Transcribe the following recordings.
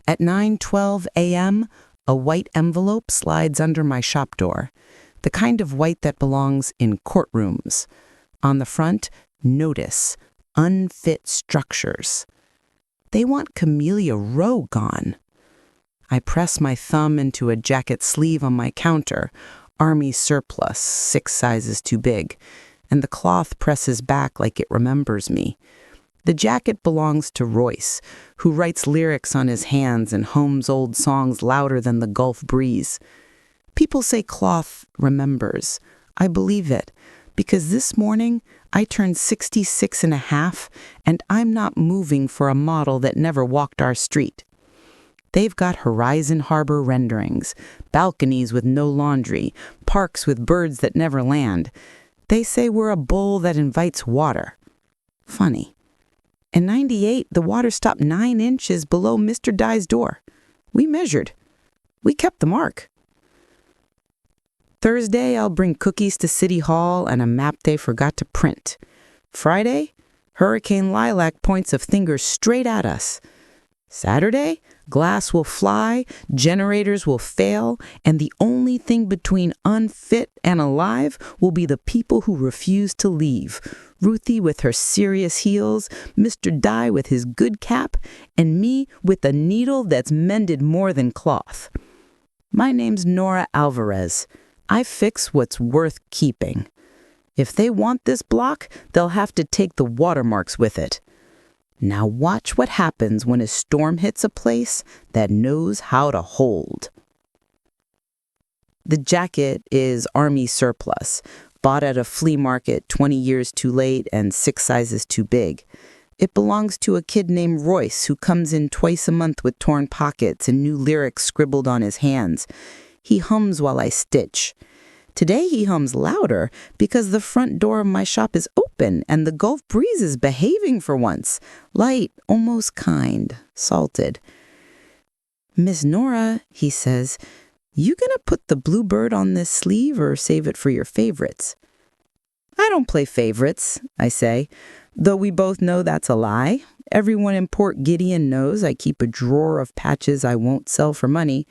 At 9:12 a.m., a white envelope slides under my shop door, the kind of white that belongs in courtrooms. On the front, notice, UNFIT STRUCTURES. They want Camellia Row gone. I press my thumb into a jacket sleeve on my counter, Army surplus, 6 sizes too big, and the cloth presses back like it remembers me. The jacket belongs to Royce, who writes lyrics on his hands and hums old songs louder than the Gulf breeze. People say cloth remembers. I believe it, because this morning I turned 66 and a half, and I'm not moving for a model that never walked our street. They've got Horizon Harbor renderings, balconies with no laundry, parks with birds that never land. They say we're a bowl that invites water. Funny. In '98, the water stopped 9 inches below Mr. Dye's door. We measured. We kept the mark. Thursday, I'll bring cookies to City Hall and a map they forgot to print. Friday, Hurricane Lilac points a finger straight at us. Saturday, glass will fly, generators will fail, and the only thing between unfit and alive will be the people who refuse to leave. Ruthie with her serious heels, Mr. Dye with his good cap, and me with a needle that's mended more than cloth. My name's Nora Alvarez. I fix what's worth keeping. If they want this block, they'll have to take the watermarks with it. Now watch what happens when a storm hits a place that knows how to hold. The jacket is Army surplus, bought at a flea market 20 years too late and 6 sizes too big. It belongs to a kid named Royce who comes in twice a month with torn pockets and new lyrics scribbled on his hands. He hums while I stitch. Today he hums louder because the front door of my shop is open and the Gulf breeze is behaving for once. Light, almost kind, salted. "Miss Nora," he says, "you gonna put the bluebird on this sleeve or save it for your favorites?" "I don't play favorites," I say, though we both know that's a lie. Everyone in Port Gideon knows I keep a drawer of patches I won't sell for money.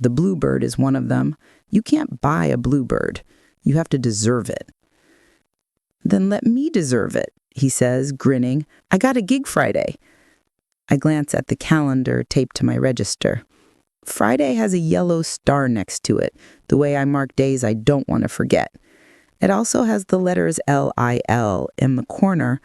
The bluebird is one of them. You can't buy a bluebird. You have to deserve it. "Then let me deserve it," he says, grinning. "I got a gig Friday." I glance at the calendar taped to my register. Friday has a yellow star next to it, the way I mark days I don't want to forget. It also has the letters LIL in the corner.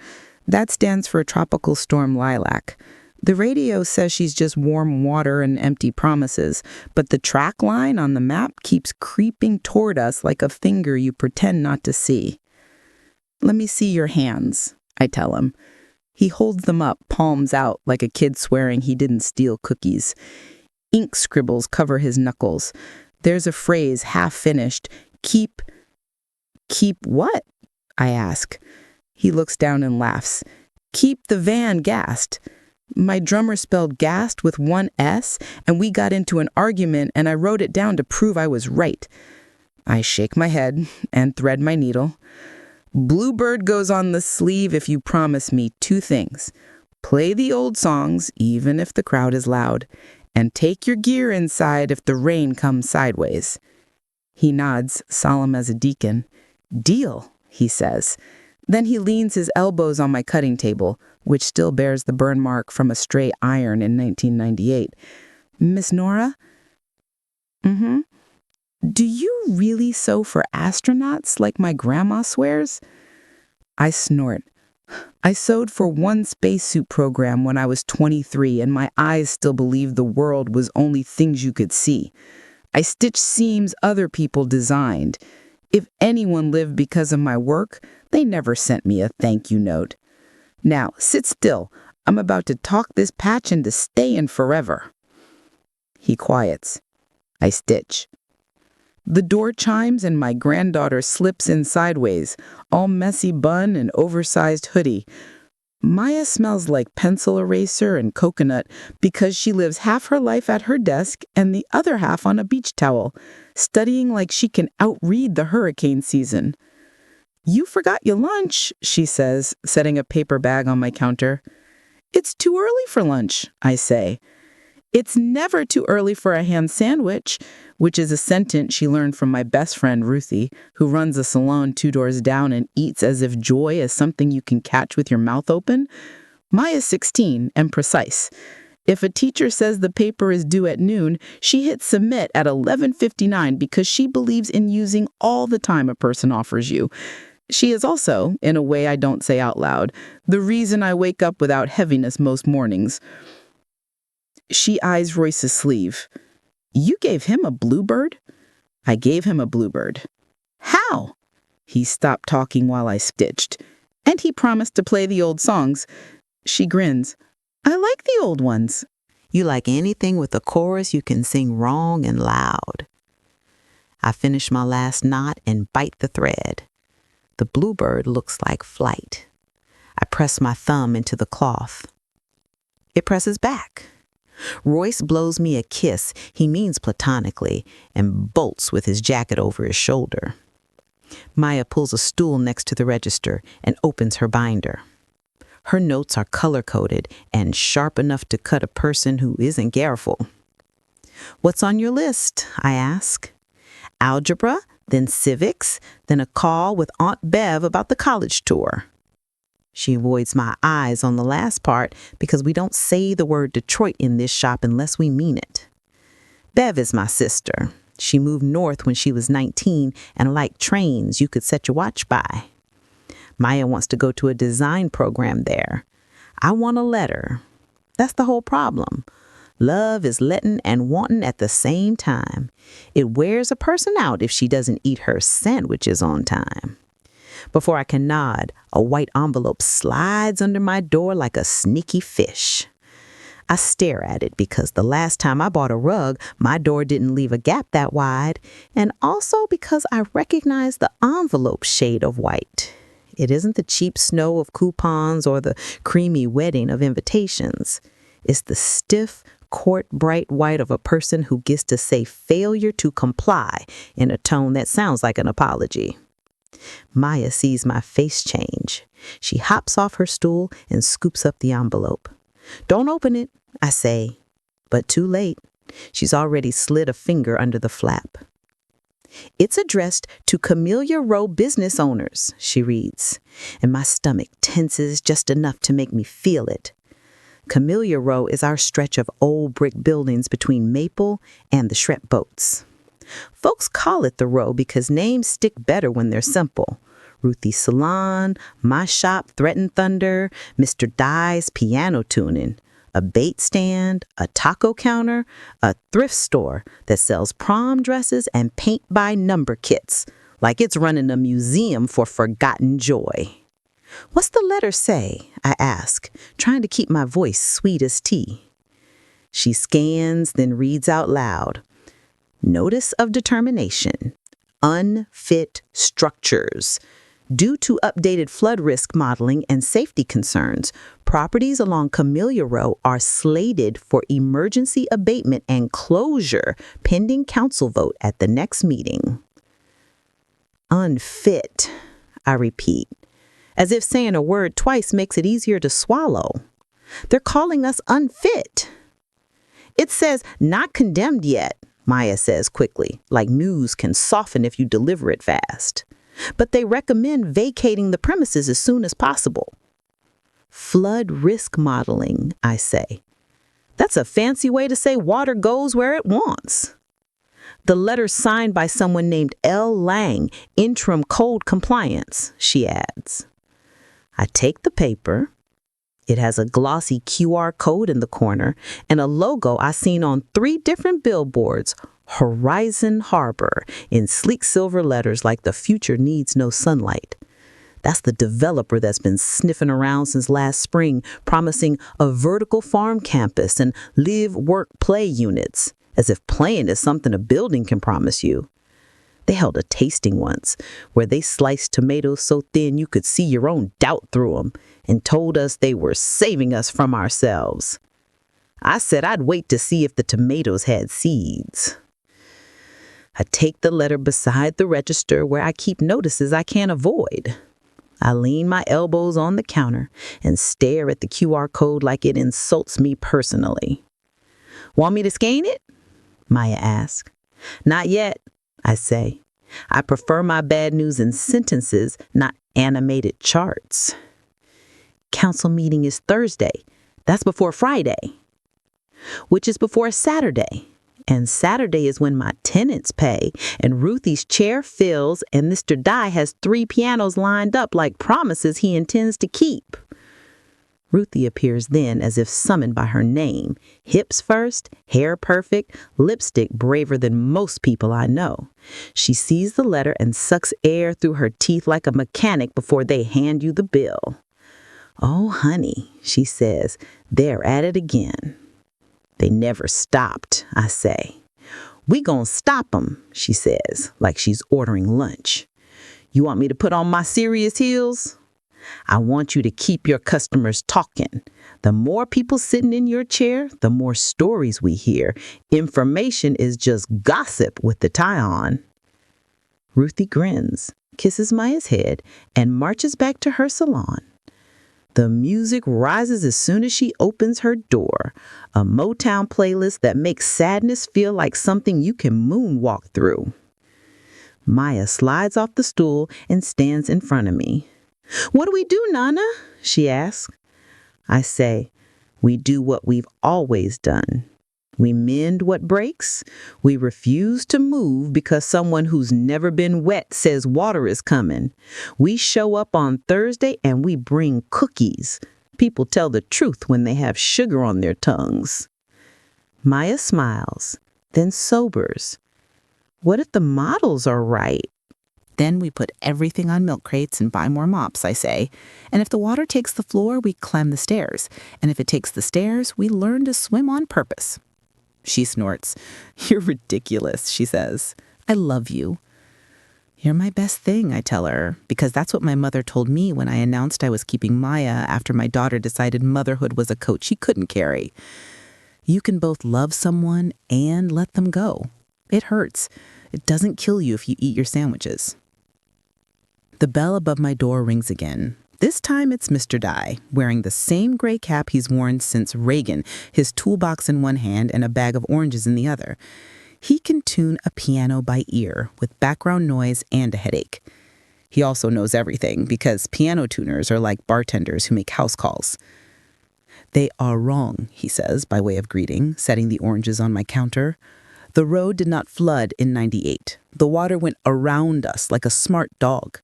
That stands for Tropical Storm Lilac. The radio says she's just warm water and empty promises, but the track line on the map keeps creeping toward us like a finger you pretend not to see. "Let me see your hands," I tell him. He holds them up, palms out, like a kid swearing he didn't steal cookies. Ink scribbles cover his knuckles. There's a phrase half finished. Keep what?" I ask. He looks down and laughs. "Keep the van gassed." My drummer spelled gassed with 1 S, and we got into an argument, and I wrote it down to prove I was right. I shake my head and thread my needle. "Bluebird goes on the sleeve if you promise me 2 things. Play the old songs, even if the crowd is loud, and take your gear inside if the rain comes sideways." He nods, solemn as a deacon. "Deal," he says. Then he leans his elbows on my cutting table, which still bears the burn mark from a stray iron in 1998. "Miss Nora?" "Mm-hmm. Do you really sew for astronauts like my grandma swears?" I snort. "I sewed for one spacesuit program when I was 23, and my eyes still believed the world was only things you could see. I stitched seams other people designed. If anyone lived because of my work, they never sent me a thank you note. Now, sit still. I'm about to talk this patch into staying forever." He quiets. I stitch. The door chimes and my granddaughter slips in sideways, all messy bun and oversized hoodie. Maya smells like pencil eraser and coconut because she lives half her life at her desk and the other half on a beach towel, studying like she can outread the hurricane season. "You forgot your lunch," she says, setting a paper bag on my counter. "It's too early for lunch," I say. It's never too early for a ham sandwich, which is a sentence she learned from my best friend Ruthie, who runs a salon 2 doors down and eats as if joy is something you can catch with your mouth open. Maya's 16 and precise. If a teacher says the paper is due at noon, she hits submit at 11:59 because she believes in using all the time a person offers you. She is also, in a way I don't say out loud, the reason I wake up without heaviness most mornings. She eyes Royce's sleeve. You gave him a bluebird? I gave him a bluebird. How? He stopped talking while I stitched. And he promised to play the old songs. She grins. I like the old ones. You like anything with a chorus you can sing wrong and loud. I finish my last knot and bite the thread. The bluebird looks like flight. I press my thumb into the cloth. It presses back. Royce blows me a kiss, he means platonically, and bolts with his jacket over his shoulder. Maya pulls a stool next to the register and opens her binder. Her notes are color-coded and sharp enough to cut a person who isn't careful. What's on your list? I ask. Algebra, then civics, then a call with Aunt Bev about the college tour. She avoids my eyes on the last part because we don't say the word Detroit in this shop unless we mean it. Bev is my sister. She moved north when she was 19 and like trains you could set your watch by. Maya wants to go to a design program there. I want a letter. That's the whole problem. Love is letting and wanting at the same time. It wears a person out if she doesn't eat her sandwiches on time. Before I can nod, a white envelope slides under my door like a sneaky fish. I stare at it because the last time I bought a rug, my door didn't leave a gap that wide, and also because I recognize the envelope shade of white. It isn't the cheap snow of coupons or the creamy wedding of invitations. It's the stiff, court-bright white of a person who gets to say failure to comply in a tone that sounds like an apology. Maya sees my face change. She hops off her stool and scoops up the envelope. Don't open it, I say, but too late. She's already slid a finger under the flap. It's addressed to Camellia Row business owners, she reads, and my stomach tenses just enough to make me feel it. Camellia Row is our stretch of old brick buildings between Maple and the Shrep boats. Folks call it the Row because names stick better when they're simple. Ruthie's Salon, My Shop, Threatened Thunder, Mr. Dye's Piano Tuning, a bait stand, a taco counter, a thrift store that sells prom dresses and paint-by-number kits, like it's running a museum for forgotten joy. What's the letter say? I ask, trying to keep my voice sweet as tea. She scans, then reads out loud. Notice of determination. UNFIT STRUCTURES. Due to updated flood risk modeling and safety concerns, properties along Camellia Row are slated for emergency abatement and closure pending council vote at the next meeting. Unfit, I repeat, as if saying a word twice makes it easier to swallow. They're calling us unfit. It says not condemned yet, Maya says quickly, like news can soften if you deliver it fast. But they recommend vacating the premises as soon as possible. Flood risk modeling, I say. That's a fancy way to say water goes where it wants. The letter's signed by someone named L. Lang, interim code compliance, she adds. I take the paper. It has a glossy QR code in the corner and a logo I seen on 3 different billboards, Horizon Harbor, in sleek silver letters like the future needs no sunlight. That's the developer that's been sniffing around since last spring, promising a vertical farm campus and live, work, play units, as if playing is something a building can promise you. They held a tasting once, where they sliced tomatoes so thin you could see your own doubt through them, and told us they were saving us from ourselves. I said I'd wait to see if the tomatoes had seeds. I take the letter beside the register where I keep notices I can't avoid. I lean my elbows on the counter and stare at the QR code like it insults me personally. Want me to scan it? Maya asks. Not yet, I say. I prefer my bad news in sentences, not animated charts. Council meeting is Thursday. That's before Friday, which is before Saturday. And Saturday is when my tenants pay, and Ruthie's chair fills, and Mr. Dye has 3 pianos lined up like promises he intends to keep. Ruthie appears then as if summoned by her name, hips first, hair perfect, lipstick braver than most people I know. She sees the letter and sucks air through her teeth like a mechanic before they hand you the bill. Oh, honey, she says, they're at it again. They never stopped, I say. We gonna stop 'em, she says, like she's ordering lunch. You want me to put on my serious heels? I want you to keep your customers talking. The more people sitting in your chair, the more stories we hear. Information is just gossip with the tie on. Ruthie grins, kisses Maya's head, and marches back to her salon. The music rises as soon as she opens her door, a Motown playlist that makes sadness feel like something you can moonwalk through. Maya slides off the stool and stands in front of me. What do we do, Nana? She asks. I say, we do what we've always done. We mend what breaks. We refuse to move because someone who's never been wet says water is coming. We show up on Thursday and we bring cookies. People tell the truth when they have sugar on their tongues. Maya smiles, then sobers. What if the models are right? Then we put everything on milk crates and buy more mops, I say. And if the water takes the floor, we climb the stairs. And if it takes the stairs, we learn to swim on purpose. She snorts. You're ridiculous, she says. I love you. You're my best thing, I tell her, because that's what my mother told me when I announced I was keeping Maya after my daughter decided motherhood was a coat she couldn't carry. You can both love someone and let them go. It hurts. It doesn't kill you if you eat your sandwiches. The bell above my door rings again. This time it's Mr. Dye, wearing the same gray cap he's worn since Reagan, his toolbox in one hand and a bag of oranges in the other. He can tune a piano by ear with background noise and a headache. He also knows everything because piano tuners are like bartenders who make house calls. They are wrong, he says by way of greeting, setting the oranges on my counter. The road did not flood in '98. The water went around us like a smart dog.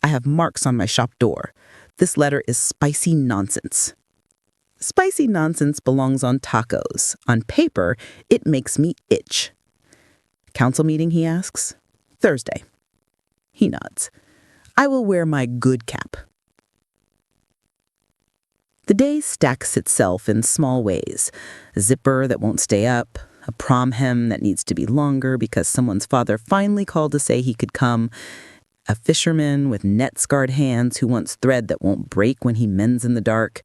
I have marks on my shop door. This letter is spicy nonsense. Spicy nonsense belongs on tacos. On paper, it makes me itch. Council meeting, he asks. Thursday. He nods. I will wear my good cap. The day stacks itself in small ways. A zipper that won't stay up, a prom hem that needs to be longer because someone's father finally called to say he could come, a fisherman with net-scarred hands who wants thread that won't break when he mends in the dark.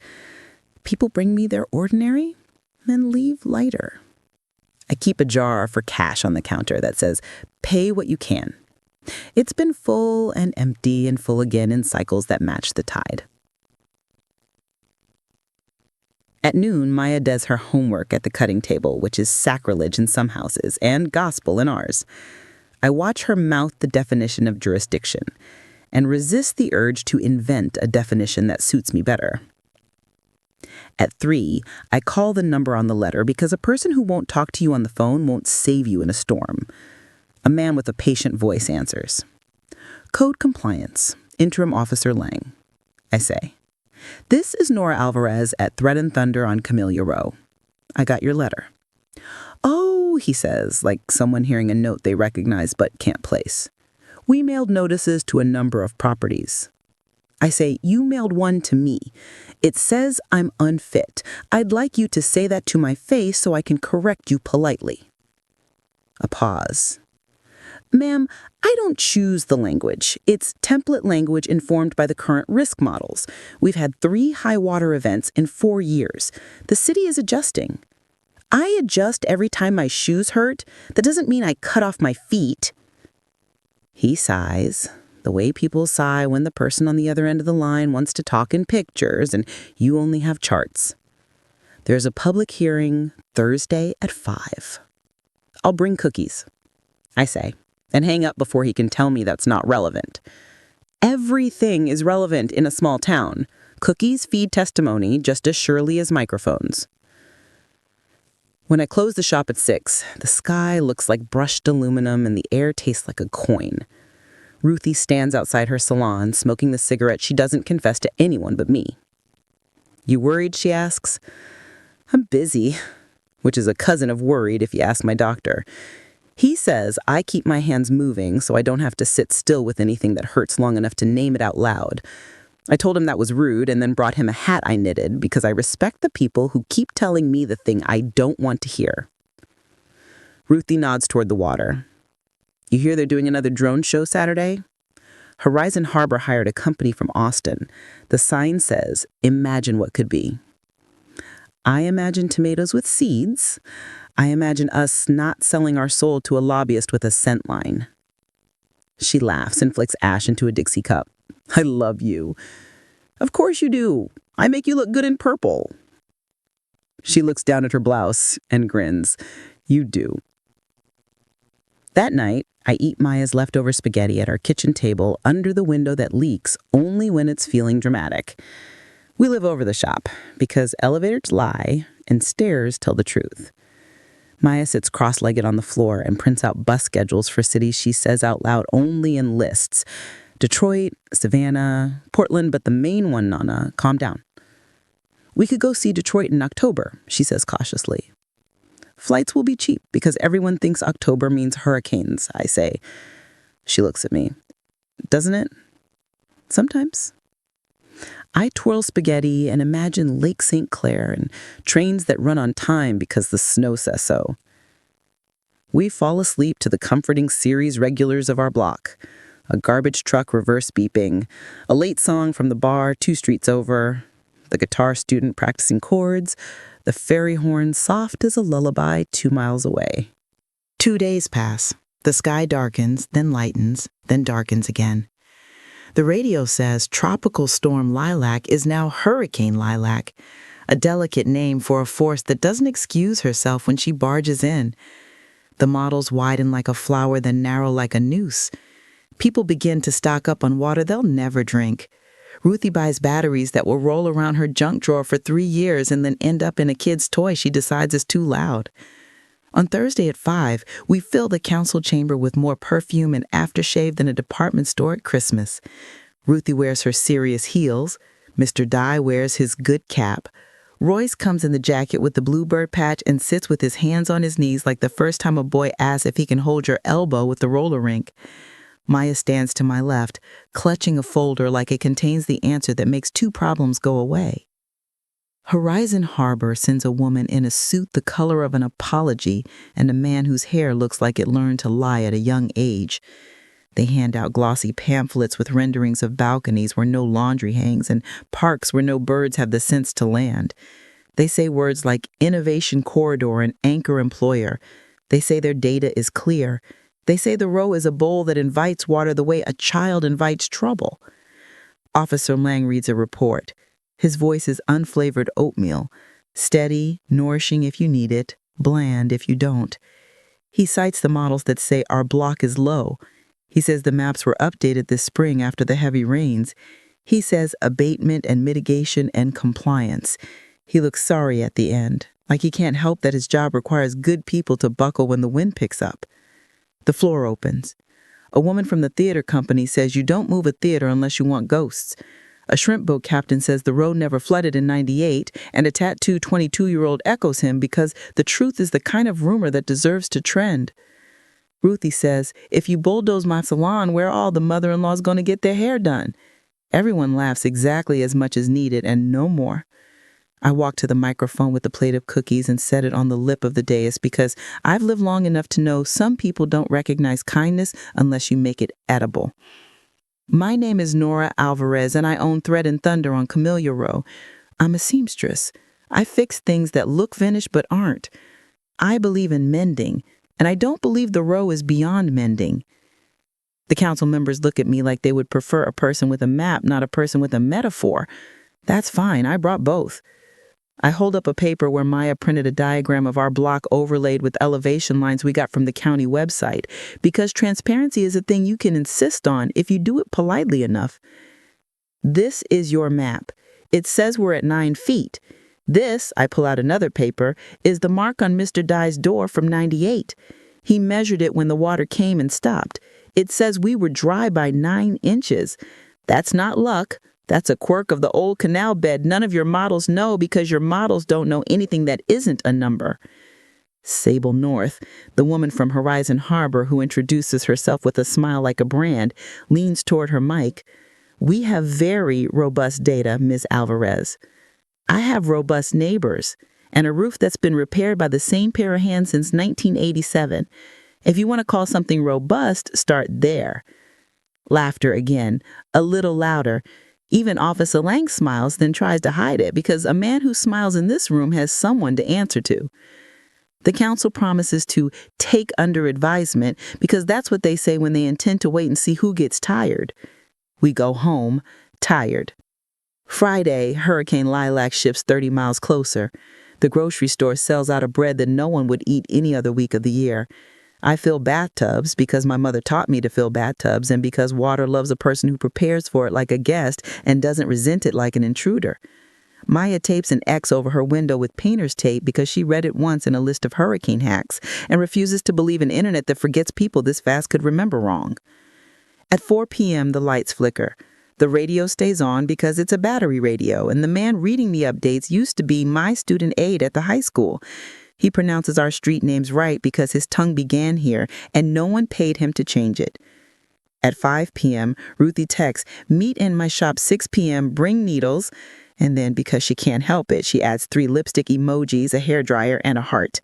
People bring me their ordinary, then leave lighter. I keep a jar for cash on the counter that says, pay what you can. It's been full and empty and full again in cycles that match the tide. At noon, Maya does her homework at the cutting table, which is sacrilege in some houses and gospel in ours. I watch her mouth the definition of jurisdiction and resist the urge to invent a definition that suits me better. At 3, I call the number on the letter because a person who won't talk to you on the phone won't save you in a storm. A man with a patient voice answers. Code Compliance, Interim Officer Lang. I say. This is Nora Alvarez at Thread and Thunder on Camellia Row. I got your letter. Oh, he says, like someone hearing a note they recognize but can't place. We mailed notices to a number of properties. I say, you mailed one to me. It says I'm unfit. I'd like you to say that to my face so I can correct you politely. A pause. Ma'am, I don't choose the language. It's template language informed by the current risk models. We've had 3 high water events in 4 years. The city is adjusting. I adjust every time my shoes hurt. That doesn't mean I cut off my feet. He sighs, the way people sigh when the person on the other end of the line wants to talk in pictures and you only have charts. There's a public hearing Thursday at 5. I'll bring cookies, I say, and hang up before he can tell me that's not relevant. Everything is relevant in a small town. Cookies feed testimony just as surely as microphones. When I close the shop at 6, the sky looks like brushed aluminum and the air tastes like a coin. Ruthie stands outside her salon, smoking the cigarette she doesn't confess to anyone but me. "You worried?" she asks. "I'm busy," which is a cousin of worried if you ask my doctor. He says I keep my hands moving so I don't have to sit still with anything that hurts long enough to name it out loud. I told him that was rude and then brought him a hat I knitted because I respect the people who keep telling me the thing I don't want to hear. Ruthie nods toward the water. "You hear they're doing another drone show Saturday?" Horizon Harbor hired a company from Austin. The sign says, "Imagine what could be." I imagine tomatoes with seeds. I imagine us not selling our soul to a lobbyist with a scent line. She laughs and flicks ash into a Dixie cup. "I love you." "Of course you do. I make you look good in purple." She looks down at her blouse and grins. "You do." That night, I eat Maya's leftover spaghetti at our kitchen table under the window that leaks only when it's feeling dramatic. We live over the shop because elevators lie and stairs tell the truth. Maya sits cross-legged on the floor and prints out bus schedules for cities she says out loud only in lists. Detroit, Savannah, Portland, but the main one, Nana, calm down. "We could go see Detroit in October," she says cautiously. "Flights will be cheap because everyone thinks October means hurricanes," I say. She looks at me. "Doesn't it? Sometimes." I twirl spaghetti and imagine Lake St. Clair and trains that run on time because the snow says so. We fall asleep to the comforting series regulars of our block. A garbage truck reverse beeping, a late song from the bar 2 streets over, the guitar student practicing chords, the ferry horn soft as a lullaby 2 miles away. 2 days pass. The sky darkens, then lightens, then darkens again. The radio says Tropical Storm Lilac is now Hurricane Lilac, a delicate name for a force that doesn't excuse herself when she barges in. The models widen like a flower, then narrow like a noose. People begin to stock up on water they'll never drink. Ruthie buys batteries that will roll around her junk drawer for 3 years and then end up in a kid's toy she decides is too loud. On Thursday at 5, we fill the council chamber with more perfume and aftershave than a department store at Christmas. Ruthie wears her serious heels. Mr. Dye wears his good cap. Royce comes in the jacket with the bluebird patch and sits with his hands on his knees like the first time a boy asks if he can hold your elbow with the roller rink. Maya stands to my left, clutching a folder like it contains the answer that makes 2 problems go away. Horizon Harbor sends a woman in a suit the color of an apology and a man whose hair looks like it learned to lie at a young age. They hand out glossy pamphlets with renderings of balconies where no laundry hangs and parks where no birds have the sense to land. They say words like innovation corridor and anchor employer. They say their data is clear. They say the row is a bowl that invites water the way a child invites trouble. Officer Lang reads a report. His voice is unflavored oatmeal, steady, nourishing if you need it, bland if you don't. He cites the models that say our block is low. He says the maps were updated this spring after the heavy rains. He says abatement and mitigation and compliance. He looks sorry at the end, like he can't help that his job requires good people to buckle when the wind picks up. The floor opens. A woman from the theater company says you don't move a theater unless you want ghosts. A shrimp boat captain says the road never flooded in '98, and a tattooed 22-year-old echoes him because the truth is the kind of rumor that deserves to trend. Ruthie says, if you bulldoze my salon, where are all the mother-in-laws going to get their hair done? Everyone laughs exactly as much as needed and no more. I walk to the microphone with a plate of cookies and set it on the lip of the dais because I've lived long enough to know some people don't recognize kindness unless you make it edible. My name is Nora Alvarez, and I own Thread and Thunder on Camellia Row. I'm a seamstress. I fix things that look finished but aren't. I believe in mending, and I don't believe the row is beyond mending. The council members look at me like they would prefer a person with a map, not a person with a metaphor. That's fine. I brought both. I hold up a paper where Maya printed a diagram of our block overlaid with elevation lines we got from the county website, because transparency is a thing you can insist on if you do it politely enough. This is your map. It says we're at 9 feet. This, I pull out another paper, is the mark on Mr. Dye's door from 98. He measured it when the water came and stopped. It says we were dry by 9 inches. That's not luck. That's a quirk of the old canal bed none of your models know because your models don't know anything that isn't a number. Sable North, the woman from Horizon Harbor who introduces herself with a smile like a brand, leans toward her mic. We have very robust data, Ms. Alvarez. I have robust neighbors and a roof that's been repaired by the same pair of hands since 1987. If you want to call something robust, start there. Laughter again, a little louder. Even Officer Lang smiles, then tries to hide it because a man who smiles in this room has someone to answer to. The council promises to take under advisement because that's what they say when they intend to wait and see who gets tired. We go home, tired. Friday, Hurricane Lilac shifts 30 miles closer. The grocery store sells out a bread that no one would eat any other week of the year. I fill bathtubs because my mother taught me to fill bathtubs and because water loves a person who prepares for it like a guest and doesn't resent it like an intruder. Maya tapes an X over her window with painter's tape because she read it once in a list of hurricane hacks and refuses to believe an internet that forgets people this fast could remember wrong. At 4 p.m., the lights flicker. The radio stays on because it's a battery radio, and the man reading the updates used to be my student aide at the high school. He pronounces our street names right because his tongue began here, and no one paid him to change it. At 5 p.m., Ruthie texts, meet in my shop 6 p.m., bring needles, and then because she can't help it, she adds 3 lipstick emojis, a hairdryer, and a heart.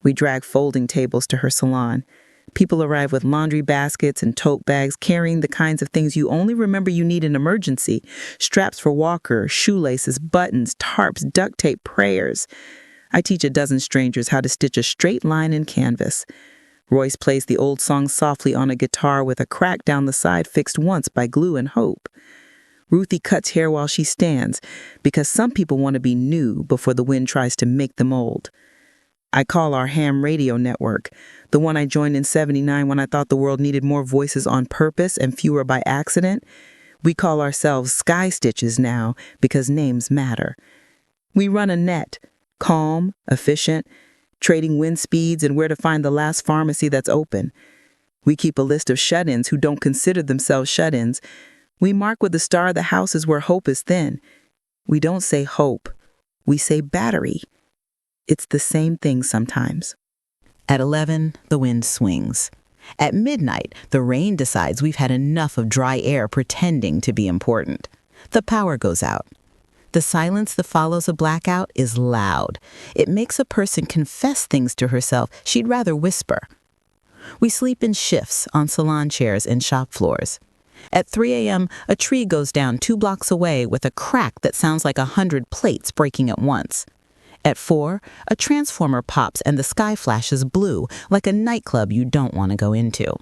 We drag folding tables to her salon. People arrive with laundry baskets and tote bags carrying the kinds of things you only remember you need in emergency. Straps for walkers, shoelaces, buttons, tarps, duct tape, prayers. I teach a dozen strangers how to stitch a straight line in canvas. Royce plays the old song softly on a guitar with a crack down the side fixed once by glue and hope. Ruthie cuts hair while she stands because some people want to be new before the wind tries to make them old. I call our ham radio network, the one I joined in '79 when I thought the world needed more voices on purpose and fewer by accident. We call ourselves Sky Stitches now because names matter. We run a net, calm, efficient, trading wind speeds and where to find the last pharmacy that's open. We keep a list of shut-ins who don't consider themselves shut-ins. We mark with the star of the houses where hope is thin. We don't say hope. We say battery. It's the same thing sometimes. At 11, the wind swings. At midnight, the rain decides we've had enough of dry air pretending to be important. The power goes out. The silence that follows a blackout is loud. It makes a person confess things to herself she'd rather whisper. We sleep in shifts on salon chairs and shop floors. At 3 a.m., a tree goes down 2 blocks away with a crack that sounds like 100 plates breaking at once. At 4, a transformer pops and the sky flashes blue, like a nightclub you don't want to go into.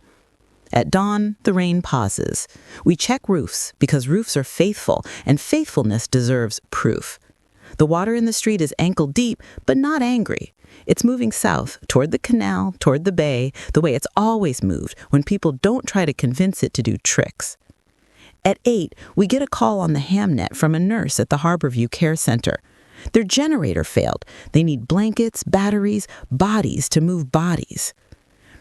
At dawn, the rain pauses. We check roofs because roofs are faithful, and faithfulness deserves proof. The water in the street is ankle deep, but not angry. It's moving south, toward the canal, toward the bay, the way it's always moved when people don't try to convince it to do tricks. At 8, we get a call on the Hamnet from a nurse at the Harborview Care Center. Their generator failed. They need blankets, batteries, bodies to move bodies.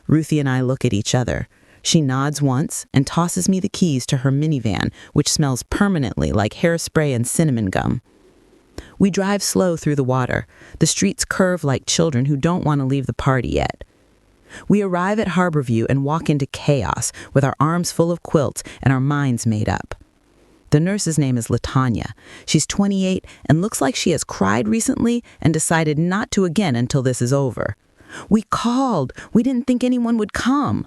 Ruthie and I look at each other. She nods once and tosses me the keys to her minivan, which smells permanently like hairspray and cinnamon gum. We drive slow through the water. The streets curve like children who don't want to leave the party yet. We arrive at Harborview and walk into chaos with our arms full of quilts and our minds made up. The nurse's name is LaTanya. She's 28 and looks like she has cried recently and decided not to again until this is over. We called. We didn't think anyone would come.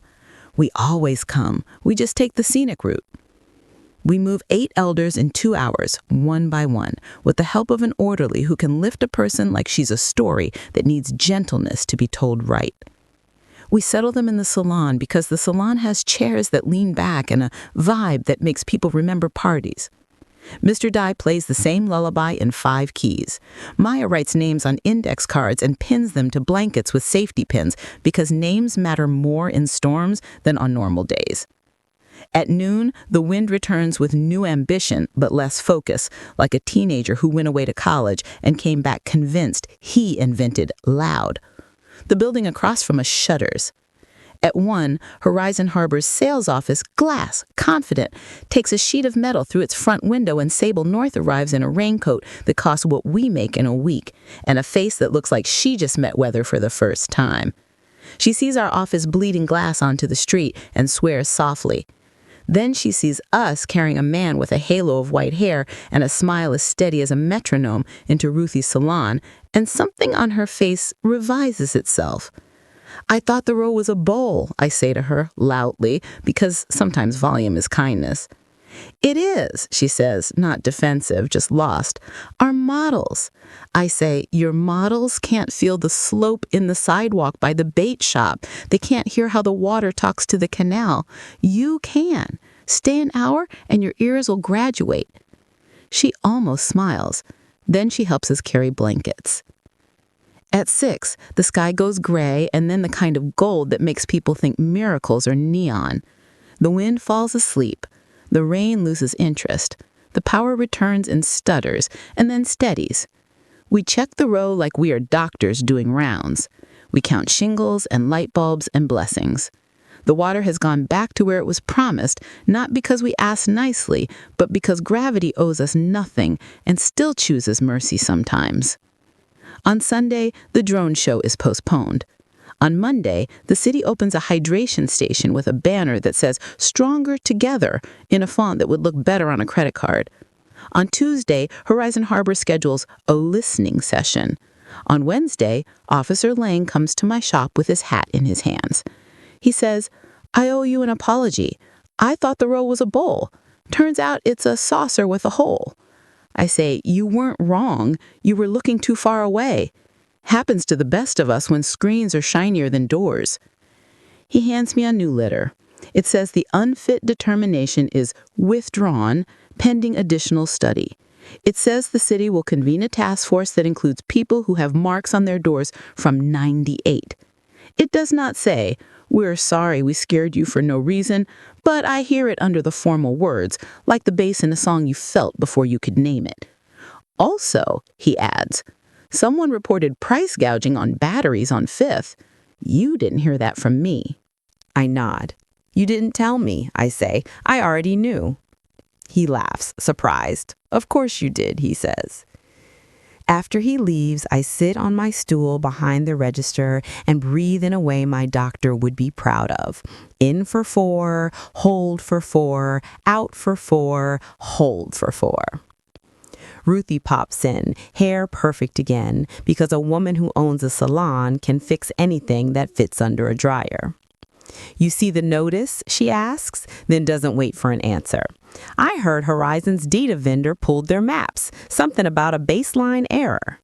We always come. We just take the scenic route. We move 8 elders in 2 hours, one by one, with the help of an orderly who can lift a person like she's a story that needs gentleness to be told right. We settle them in the salon because the salon has chairs that lean back and a vibe that makes people remember parties. Mr. Dye plays the same lullaby in 5 keys. Maya writes names on index cards and pins them to blankets with safety pins because names matter more in storms than on normal days. At noon, the wind returns with new ambition but less focus, like a teenager who went away to college and came back convinced he invented loud. The building across from us shudders. At 1, Horizon Harbor's sales office, glass, confident, takes a sheet of metal through its front window and Sable North arrives in a raincoat that costs what we make in a week and a face that looks like she just met weather for the first time. She sees our office bleeding glass onto the street and swears softly. Then she sees us carrying a man with a halo of white hair and a smile as steady as a metronome into Ruthie's salon, and something on her face revises itself. I thought the row was a bowl, I say to her loudly, because sometimes volume is kindness. It is, she says, not defensive, just lost. Our models. I say, your models can't feel the slope in the sidewalk by the bait shop. They can't hear how the water talks to the canal. You can. Stay an hour and your ears will graduate. She almost smiles. Then she helps us carry blankets. At 6, the sky goes gray and then the kind of gold that makes people think miracles are neon. The wind falls asleep. The rain loses interest. The power returns and stutters and then steadies. We check the row like we are doctors doing rounds. We count shingles and light bulbs and blessings. The water has gone back to where it was promised, not because we asked nicely, but because gravity owes us nothing and still chooses mercy sometimes. On Sunday, the drone show is postponed. On Monday, the city opens a hydration station with a banner that says "Stronger Together" in a font that would look better on a credit card. On Tuesday, Horizon Harbor schedules a listening session. On Wednesday, Officer Lang comes to my shop with his hat in his hands. He says, "I owe you an apology. I thought the row was a bowl. Turns out it's a saucer with a hole." I say, "You weren't wrong. You were looking too far away. Happens to the best of us when screens are shinier than doors." He hands me a new letter. It says the UNFIT determination is withdrawn pending additional study. It says the city will convene a task force that includes people who have marks on their doors from 98. It does not say, "We're sorry we scared you for no reason," but I hear it under the formal words, like the bass in a song you felt before you could name it. Also, he adds, someone reported price gouging on batteries on 5th. You didn't hear that from me. I nod. You didn't tell me, I say. I already knew. He laughs, surprised. Of course you did, he says. After he leaves, I sit on my stool behind the register and breathe in a way my doctor would be proud of. In for 4, hold for 4, out for 4, hold for 4. Ruthie pops in, hair perfect again, because a woman who owns a salon can fix anything that fits under a dryer. You see the notice, she asks, then doesn't wait for an answer. I heard Horizon's data vendor pulled their maps, something about a baseline error.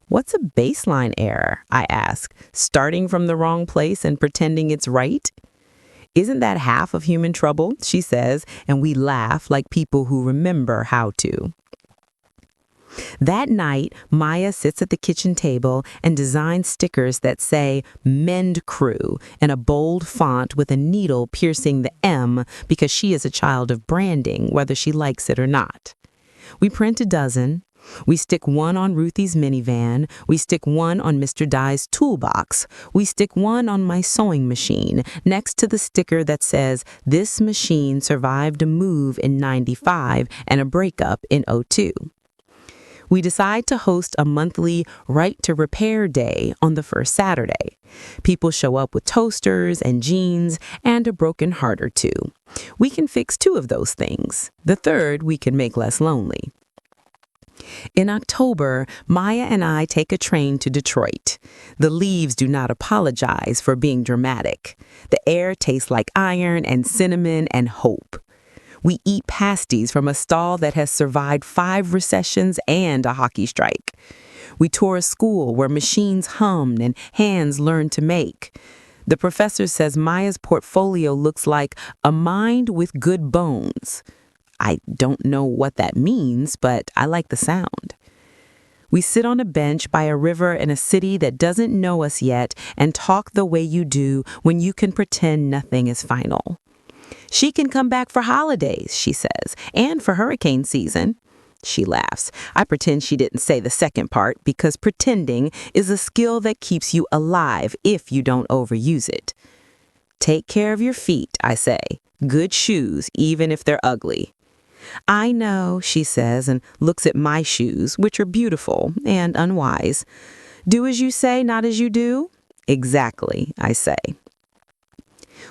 What's a baseline error? I ask, starting from the wrong place and pretending it's right. Isn't that half of human trouble? She says, and we laugh like people who remember how to. That night, Maya sits at the kitchen table and designs stickers that say "Mend Crew" in a bold font with a needle piercing the M because she is a child of branding, whether she likes it or not. We print a dozen. We stick one on Ruthie's minivan. We stick one on Mr. Dye's toolbox. We stick one on my sewing machine next to the sticker that says, "This machine survived a move in '95 and a breakup in '02. We decide to host a monthly Right to Repair Day on the first Saturday. People show up with toasters and jeans and a broken heart or two. We can fix 2 of those things. The third we can make less lonely. In October, Maya and I take a train to Detroit. The leaves do not apologize for being dramatic. The air tastes like iron and cinnamon and hope. We eat pasties from a stall that has survived 5 recessions and a hockey strike. We tour a school where machines hummed and hands learned to make. The professor says Maya's portfolio looks like a mind with good bones. I don't know what that means, but I like the sound. We sit on a bench by a river in a city that doesn't know us yet and talk the way you do when you can pretend nothing is final. She can come back for holidays, she says, and for hurricane season. She laughs. I pretend she didn't say the second part because pretending is a skill that keeps you alive if you don't overuse it. Take care of your feet, I say. Good shoes, even if they're ugly. I know, she says, and looks at my shoes, which are beautiful and unwise. Do as you say, not as you do? Exactly, I say.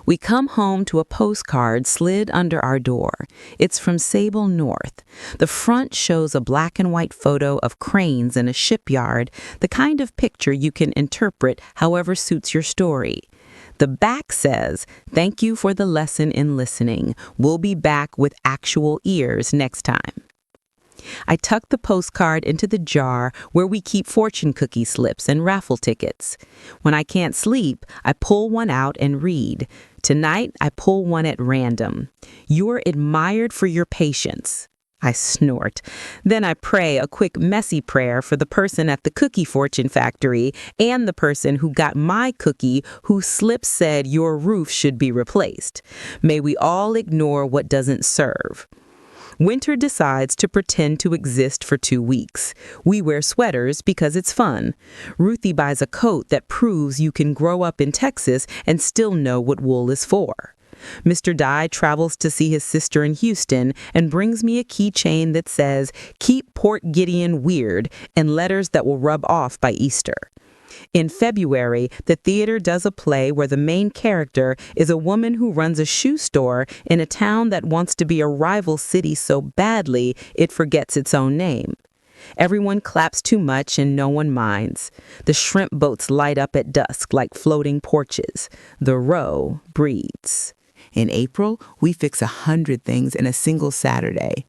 We come home to a postcard slid under our door. It's from Sable North. The front shows a black and white photo of cranes in a shipyard, the kind of picture you can interpret however suits your story. The back says, "Thank you for the lesson in listening. We'll be back with actual ears next time." I tuck the postcard into the jar where we keep fortune cookie slips and raffle tickets. When I can't sleep, I pull one out and read. Tonight, I pull one at random. "You're admired for your patience." I snort. Then I pray a quick messy prayer for the person at the cookie fortune factory and the person who got my cookie whose slip said your roof should be replaced. May we all ignore what doesn't serve. Winter decides to pretend to exist for 2 weeks. We wear sweaters because it's fun. Ruthie buys a coat that proves you can grow up in Texas and still know what wool is for. Mr. Dye travels to see his sister in Houston and brings me a keychain that says, "Keep Port Gideon weird," and letters that will rub off by Easter. In February, the theater does a play where the main character is a woman who runs a shoe store in a town that wants to be a rival city so badly it forgets its own name. Everyone claps too much and no one minds. The shrimp boats light up at dusk like floating porches. The row breathes. In April, we fix 100 things in a single Saturday.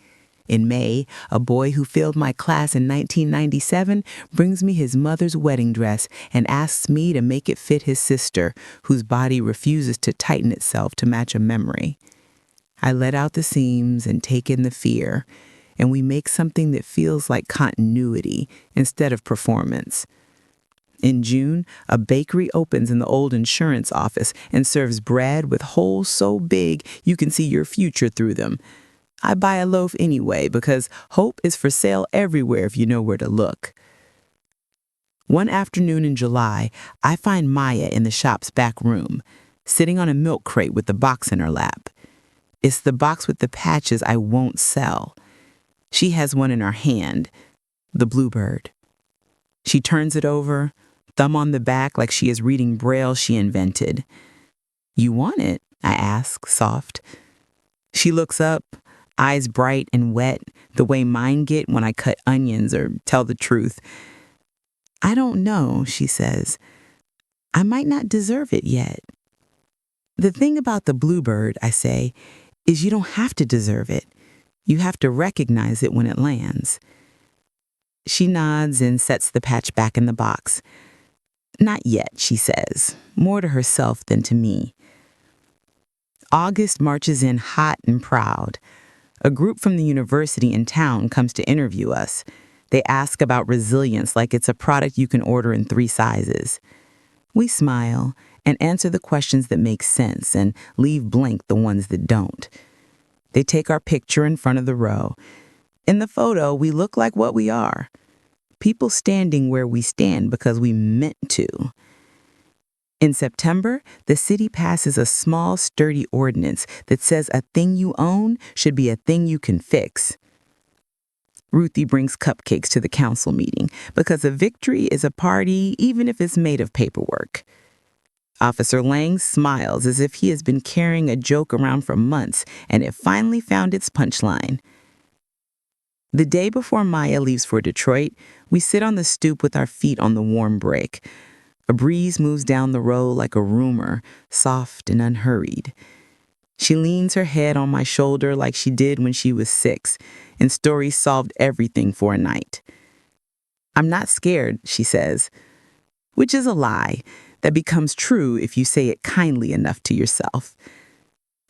In May, a boy who failed my class in 1997 brings me his mother's wedding dress and asks me to make it fit his sister, whose body refuses to tighten itself to match a memory. I let out the seams and take in the fear, and we make something that feels like continuity instead of performance. In June, a bakery opens in the old insurance office and serves bread with holes so big you can see your future through them. I buy a loaf anyway because hope is for sale everywhere if you know where to look. One afternoon in July, I find Maya in the shop's back room, sitting on a milk crate with the box in her lap. It's the box with the patches I won't sell. She has one in her hand, the bluebird. She turns it over, thumb on the back like she is reading Braille she invented. "You want it?" I ask, soft. She looks up, eyes bright and wet, the way mine get when I cut onions or tell the truth. "I don't know," she says. "I might not deserve it yet." "The thing about the bluebird," I say, "is you don't have to deserve it. You have to recognize it when it lands." She nods and sets the patch back in the box. "Not yet," she says, more to herself than to me. August marches in hot and proud. A group from the university in town comes to interview us. They ask about resilience like it's a product you can order in 3 sizes. We smile and answer the questions that make sense and leave blank the ones that don't. They take our picture in front of the row. In the photo, we look like what we are. People standing where we stand because we meant to. In September, the city passes a small, sturdy ordinance that says a thing you own should be a thing you can fix. Ruthie brings cupcakes to the council meeting because a victory is a party even if it's made of paperwork. Officer Lang smiles as if he has been carrying a joke around for months and it finally found its punchline. The day before Maya leaves for Detroit, we sit on the stoop with our feet on the warm brick. A breeze moves down the road like a rumor, soft and unhurried. She leans her head on my shoulder like she did when she was 6, and Story solved everything for a night. "I'm not scared," she says, which is a lie that becomes true if you say it kindly enough to yourself.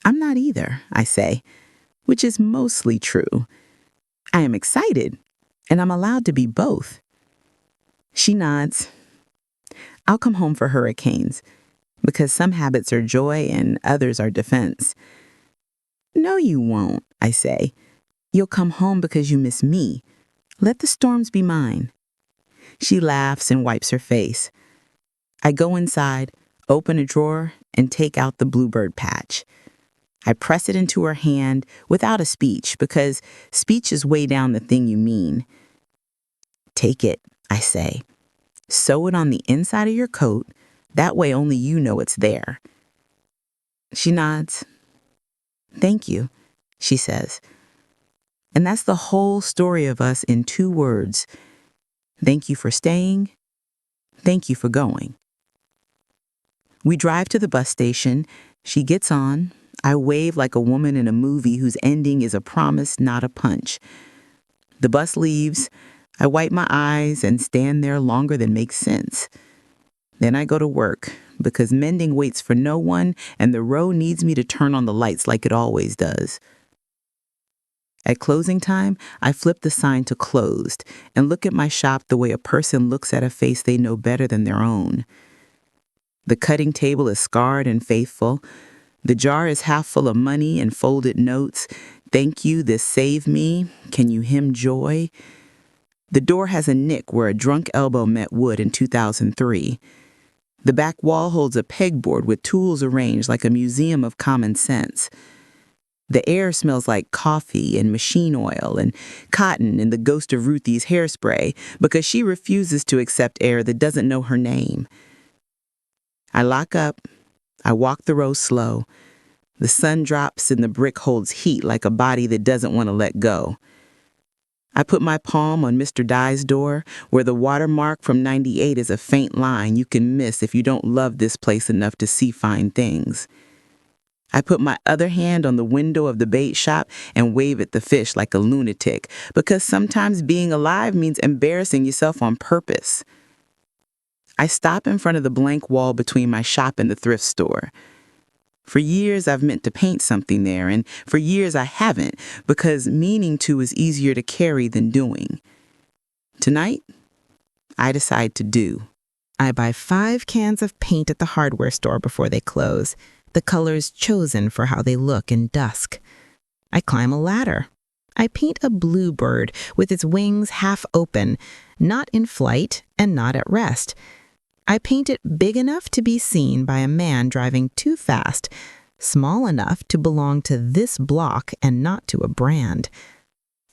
"I'm not either," I say, which is mostly true. I am excited, and I'm allowed to be both. She nods. I'll come home for hurricanes, because some habits are joy and others are defense. No, you won't, I say. You'll come home because you miss me. Let the storms be mine. She laughs and wipes her face. I go inside, open a drawer, and take out the bluebird patch. I press it into her hand without a speech, because speech is way down the thing you mean. Take it, I say. Sew it on the inside of your coat. That way only you know it's there. She nods. Thank you, she says. And that's the whole story of us in 2 words. Thank you for staying. Thank you for going. We drive to the bus station. She gets on. I wave like a woman in a movie whose ending is a promise, not a punch. The bus leaves. I wipe my eyes and stand there longer than makes sense. Then I go to work, because mending waits for no one, and the row needs me to turn on the lights like it always does. At closing time, I flip the sign to closed and look at my shop the way a person looks at a face they know better than their own. The cutting table is scarred and faithful. The jar is half full of money and folded notes. Thank you, this saved me. Can you hymn joy? The door has a nick where a drunk elbow met wood in 2003. The back wall holds a pegboard with tools arranged like a museum of common sense. The air smells like coffee and machine oil and cotton and the ghost of Ruthie's hairspray, because she refuses to accept air that doesn't know her name. I lock up. I walk the row slow. The sun drops and the brick holds heat like a body that doesn't want to let go. I put my palm on Mr. Dye's door, where the watermark from 98 is a faint line you can miss if you don't love this place enough to see fine things. I put my other hand on the window of the bait shop and wave at the fish like a lunatic, because sometimes being alive means embarrassing yourself on purpose. I stop in front of the blank wall between my shop and the thrift store. For years, I've meant to paint something there, and for years I haven't, because meaning to is easier to carry than doing. Tonight, I decide to do. I buy 5 cans of paint at the hardware store before they close, the colors chosen for how they look in dusk. I climb a ladder. I paint a bluebird with its wings half open, not in flight and not at rest. I paint it big enough to be seen by a man driving too fast, small enough to belong to this block and not to a brand.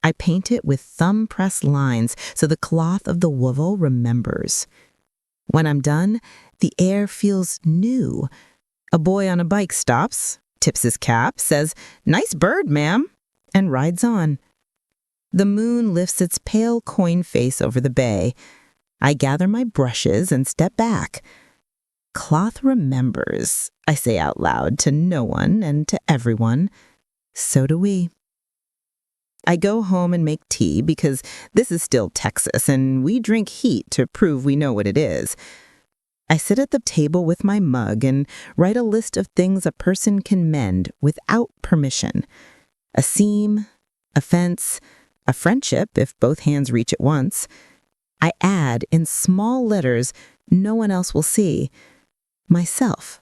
I paint it with thumb-press lines so the cloth of the wovel remembers. When I'm done, the air feels new. A boy on a bike stops, tips his cap, says, "Nice bird, ma'am," and rides on. The moon lifts its pale coin face over the bay. I gather my brushes and step back. Cloth remembers, I say out loud to no one and to everyone. So do we. I go home and make tea because this is still Texas and we drink heat to prove we know what it is. I sit at the table with my mug and write a list of things a person can mend without permission. A seam, a fence, a friendship if both hands reach at once. I add in small letters no one else will see. Myself,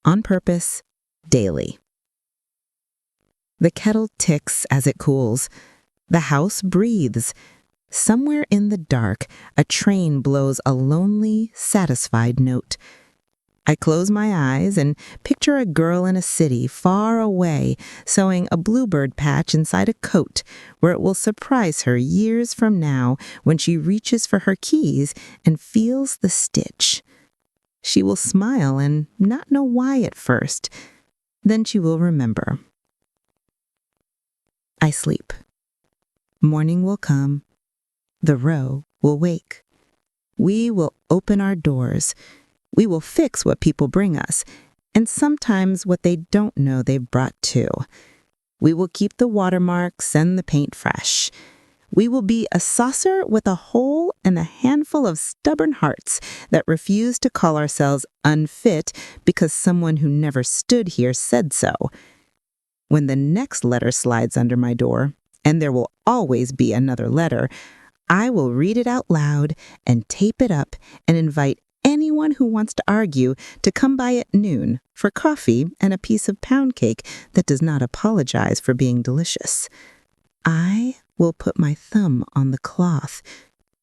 on purpose, daily. The kettle ticks as it cools. The house breathes. Somewhere in the dark, a train blows a lonely, satisfied note. I close my eyes and picture a girl in a city far away sewing a bluebird patch inside a coat where it will surprise her years from now when she reaches for her keys and feels the stitch. She will smile and not know why at first. Then she will remember. I sleep. Morning will come. The row will wake. We will open our doors. We will fix what people bring us, and sometimes what they don't know they've brought too. We will keep the watermarks and the paint fresh. We will be a saucer with a hole and a handful of stubborn hearts that refuse to call ourselves unfit because someone who never stood here said so. When the next letter slides under my door, and there will always be another letter, I will read it out loud and tape it up and invite anyone who wants to argue to come by at noon for coffee and a piece of pound cake that does not apologize for being delicious. I will put my thumb on the cloth.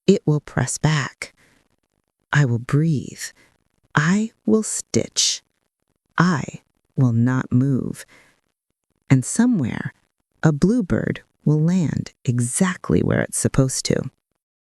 It will press back. I will breathe. I will stitch. I will not move. And somewhere, a bluebird will land exactly where it's supposed to.